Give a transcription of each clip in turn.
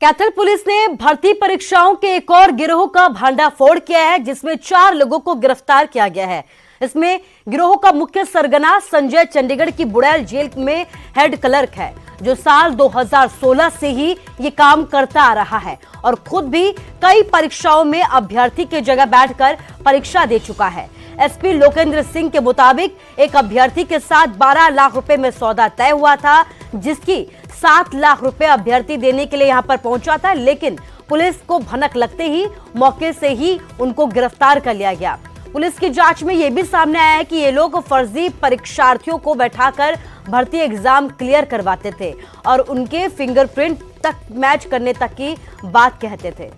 Kaithal police ने भर्ती परीक्षाओं के एक और गिरोह का भंडाफोड़ किया है, जिसमें 4 लोगों को गिरफ्तार किया गया है। इसमें गिरोह का मुख्य सरगना संजय चंडीगढ़ की बुड़ैल जेल में हेड क्लर्क है, जो साल 2016 से ही ये काम करता आ रहा है और खुद भी कई परीक्षाओं में अभ्यर्थी की जगह बैठकर परीक्षा दे चुका है। एसपी लोकेंद्र सिंह के मुताबिक एक अभ्यर्थी के साथ 12 लाख रुपए में सौदा तय हुआ था, जिसकी 7 लाख रुपए अभ्यर्थी देने के लिए यहां पर पहुंचा था, लेकिन पुलिस को भनक लगते ही मौके से ही उनको गिरफ्तार कर लिया गया। पुलिस की जांच में यह भी सामने आया है कि ये लोग फर्जी परीक्षार्थियों को बैठाकर भर्ती एग्जाम क्लियर करवाते थे और उनके फिंगरप्रिंट तक मैच करने तक की बात कहते थे।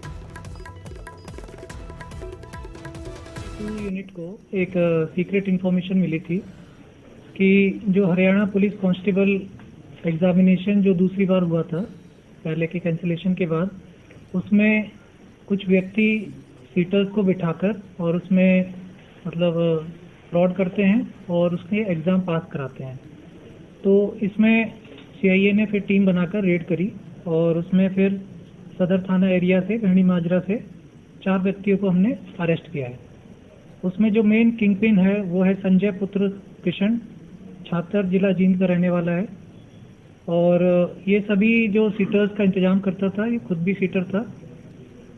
यूनिट को एक सीक्रेट इंफॉर्मेशन मिली थी कि जो हरियाणा पुलिस कांस्टेबल एग्जामिनेशन जो दूसरी बार हुआ था पहले के कैंसिलेशन के बाद, उसमें कुछ व्यक्ति सीटर्स को बिठाकर और उसमें मतलब फ्रॉड करते हैं और उसके एग्ज़ाम पास कराते हैं। तो इसमें सीआईए ने फिर टीम बनाकर रेड करी और उसमें फिर सदर थाना एरिया से गहनी माजरा से 4 व्यक्तियों को हमने अरेस्ट किया है। उसमें जो मेन किंग पिन है वो है संजय पुत्र किशन, छात्र जिला जींद का रहने वाला है और ये सभी जो सीटर्स का इंतजाम करता था, ये खुद भी सीटर था।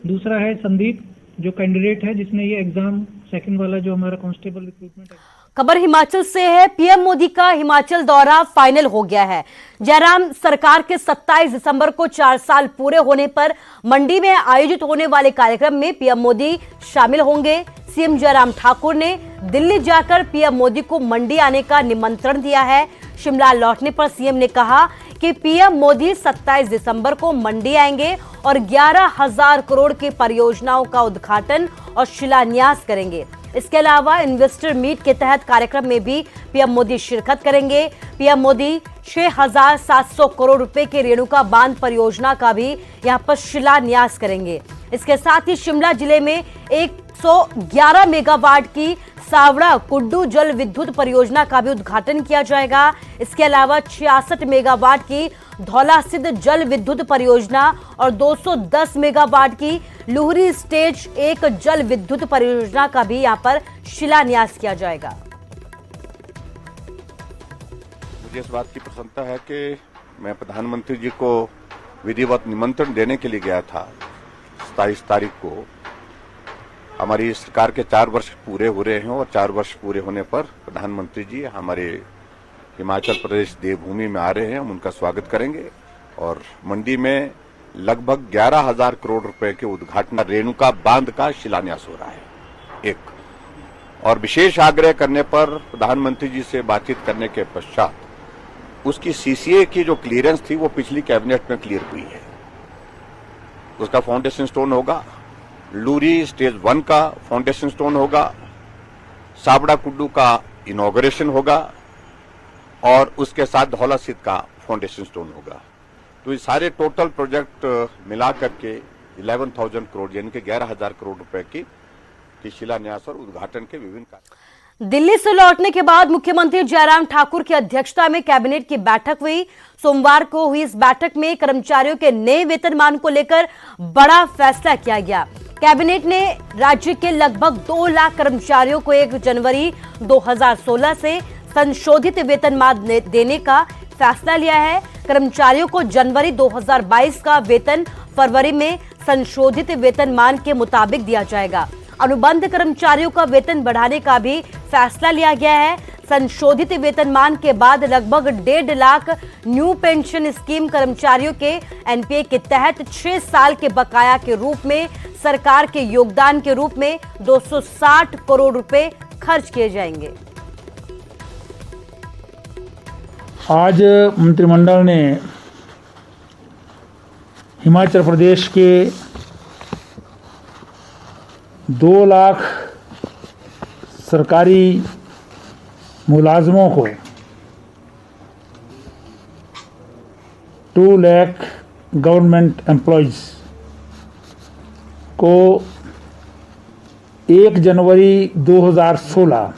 दूसरा है संदीप, जो कैंडिडेट है जिसने ये एग्जाम सेकंड वाला जो हमारा कांस्टेबल रिक्रूटमेंट। खबर हिमाचल से है। पीएम मोदी का हिमाचल दौरा फाइनल हो गया है। जयराम सरकार के 27 दिसंबर को 4 साल पूरे होने पर मंडी में आयोजित होने वाले कार्यक्रम में पीएम मोदी शामिल होंगे। सीएम जयराम ठाकुर ने दिल्ली जाकर पीएम मोदी को मंडी आने का निमंत्रण दिया है। शिमला लौटने पर सीएम ने कहा कि पीएम मोदी 27 दिसंबर को मंडी आएंगे और 11,000 करोड़ की परियोजनाओं का उद्घाटन और शिलान्यास करेंगे। इसके अलावा इन्वेस्टर मीट के तहत कार्यक्रम में भी पीएम मोदी शिरकत करेंगे। पीएम मोदी 6,700 करोड़ रुपए के रेणुका बांध परियोजना का भी यहां पर शिलान्यास करेंगे। इसके साथ ही शिमला जिले में 111 मेगावाट की सावड़ा कुड्डू जल विद्युत परियोजना का भी उद्घाटन किया जाएगा। इसके अलावा 66 मेगावाट की धौला सिद्ध जल विद्युत परियोजना और 210 मेगावाट की लुहरी स्टेज 1 जल विद्युत परियोजना का भी यहां पर शिलान्यास किया जाएगा। मुझे इस बात की प्रसन्नता है कि मैं प्रधानमंत्री जी को विधिवत निमंत्रण देने के लिए गया था। 27 तारीख को हमारी सरकार के 4 वर्ष पूरे हो रहे हैं और 4 वर्ष पूरे होने पर प्रधानमंत्री जी हमारे हिमाचल प्रदेश देवभूमि में आ रहे हैं। हम उनका स्वागत करेंगे और मंडी में लगभग 11,000 करोड़ रुपए के उद्घाटन रेणुका बांध का शिलान्यास हो रहा है। एक और विशेष आग्रह करने पर प्रधानमंत्री जी से बातचीत करने के पश्चात उसकी सीसीए की जो क्लियरेंस थी वो पिछली कैबिनेट में क्लियर हुई है। उसका फाउंडेशन स्टोन होगा, लूरी स्टेज 1 का फाउंडेशन स्टोन होगा, साबड़ा कुड्डू का इनॉग्रेशन होगा और उसके साथ धौला सिद्ध का फाउंडेशन स्टोन होगा। तो ये सारे टोटल प्रोजेक्ट मिला करके 11,000 करोड़ यानी कि 11,000 करोड़ रुपए की शिलान्यास और उद्घाटन के विभिन्न कार्य। दिल्ली से लौटने के बाद मुख्यमंत्री जयराम ठाकुर की अध्यक्षता में कैबिनेट की बैठक हुई। सोमवार को हुई इस बैठक में कर्मचारियों के नए वेतनमान को लेकर बड़ा फैसला किया गया। कैबिनेट ने राज्य के लगभग 2 लाख कर्मचारियों को 1 जनवरी 2016 से संशोधित वेतनमान देने का फैसला लिया है। कर्मचारियों को जनवरी 2022 का वेतन फरवरी में संशोधित वेतनमान के मुताबिक दिया जाएगा। अनुबंध कर्मचारियों का वेतन बढ़ाने का भी फैसला लिया गया है। संशोधित वेतनमान के बाद लगभग 1.5 लाख न्यू पेंशन स्कीम कर्मचारियों के एनपीए के तहत 6 साल के बकाया के रूप में सरकार के योगदान के रूप में 260 करोड़ रुपए खर्च किए जाएंगे। आज मंत्रिमंडल ने हिमाचल प्रदेश के 2 लाख सरकारी मुलाजमों को 2 लाख गवर्नमेंट एम्प्लॉयज को 1 जनवरी 2016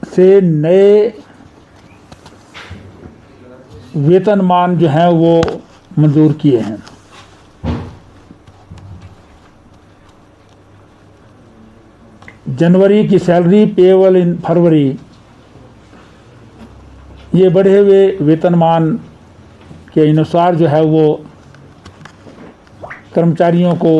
से नए वेतनमान जो है वो मंजूर किए हैं। जनवरी की सैलरी पेएबल इन फरवरी, ये बढ़े हुए वेतनमान के अनुसार जो है वो कर्मचारियों को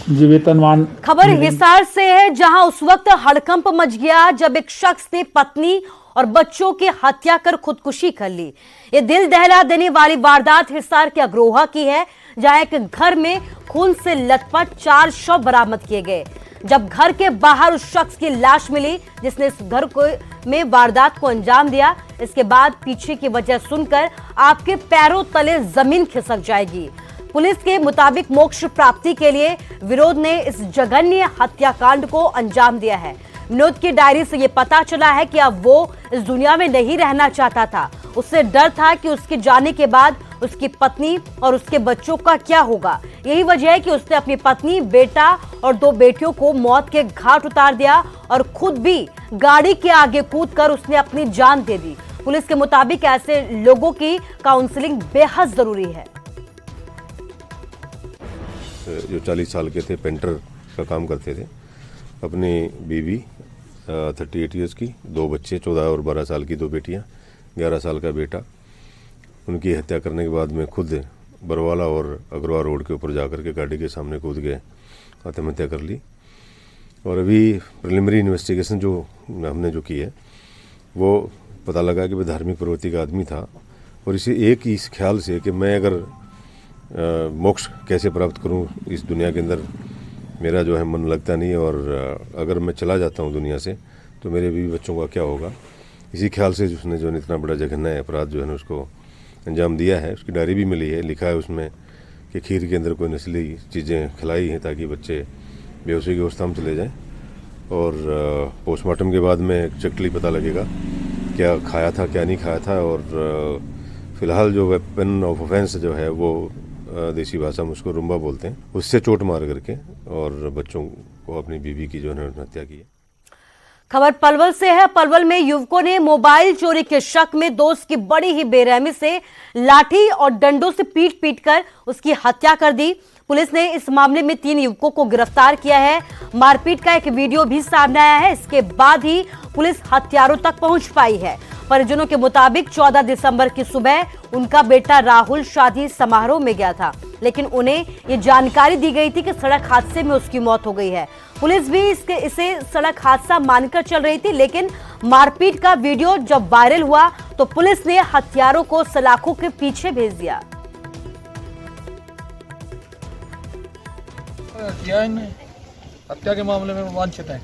जो वेतनमान। खबर हिसार से है, जहां उस वक्त हड़कंप मच गया जब एक शख्स ने पत्नी और बच्चों की हत्या कर खुदकुशी कर ली। ये दिल दहला देने वाली वारदात हिसार के अग्रोहा की है, जहां एक घर में खून से लथपथ 4 शव बरामद किए गए। जब घर के बाहर उस शख्स की लाश मिली जिसने इस घर को में वारदात को अंजाम दिया, इसके बाद पीछे की वजह सुनकर आपके पैरों तले जमीन खिसक जाएगी। पुलिस के मुताबिक मोक्ष प्राप्ति के लिए विनोद ने इस जघन्य हत्याकांड को अंजाम दिया है। विनोद की डायरी से यह पता चला है कि अब वो इस दुनिया में नहीं रहना चाहता था। उससे डर था कि उसके जाने के बाद उसकी पत्नी और उसके बच्चों का क्या होगा। यही वजह है कि उसने अपनी पत्नी, बेटा और 2 बेटियों को मौत के घाट उतार दिया और खुद भी गाड़ी के आगे कूदकर उसने अपनी जान दे दी। पुलिस के मुताबिक ऐसे लोगों की काउंसलिंग बेहद जरूरी है। जो 40 साल के थे, पेंटर का काम करते थे। अपनी बीवी 38 ईयर्स की, 2 बच्चे 14 और 12 साल की 2 बेटियां, 11 साल का बेटा। उनकी हत्या करने के बाद में खुद बरवाला और अग्रवाल रोड के ऊपर जाकर के गाड़ी के सामने कूद गए, आत्महत्या कर ली। और अभी प्रिलिमिनरी इन्वेस्टिगेशन जो हमने जो की है वो पता लगा कि वह धार्मिक प्रवृत्ति का आदमी था और इसे एक ही इस ख्याल से कि मैं अगर मोक्ष कैसे प्राप्त करूं इस दुनिया के अंदर, मेरा जो है मन लगता नहीं और अगर मैं चला जाता हूं दुनिया से तो मेरे बीवी बच्चों का क्या होगा, इसी ख्याल से उसने जो इतना बड़ा जघन्य अपराध जो है उसको अंजाम दिया है। उसकी डायरी भी मिली है, लिखा है उसमें कि खीर के अंदर कोई नस्ली चीज़ें खिलाई हैं ताकि बच्चे बेहोशी की अवस्था में चले जाएँ और पोस्टमार्टम के बाद में चकली पता लगेगा क्या खाया था क्या नहीं खाया था। और फिलहाल जो वेपन ऑफ ऑफेंस जो है वो देसी भाषा में उसको रुम्बा बोलते हैं, उससे चोट मार करके और बच्चों को अपनी बीवी की जो है हत्या की है। खबर पलवल से है। पलवल में युवकों ने मोबाइल चोरी के शक में दोस्त की बड़ी ही बेरहमी से लाठी और डंडों से पीट कर उसकी हत्या कर दी। पुलिस ने इस मामले में 3 युवकों को गिरफ्तार किया है। मारपीट का एक वीडियो भी सामने आया है। इसके बाद ही पुलिस हत्यारों तक पहुंच पाई है। परिजनों के मुताबिक 14 दिसंबर की सुबह उनका बेटा राहुल शादी समारोह में गया था, लेकिन उन्हें ये जानकारी दी गई थी कि सड़क हादसे में उसकी मौत हो गई है। पुलिस भी इसे सड़क हादसा मानकर चल रही थी, लेकिन मारपीट का वीडियो जब वायरल हुआ तो पुलिस ने हत्यारों को सलाखों के पीछे भेज दिया। हत्या के मामले में वांछित है।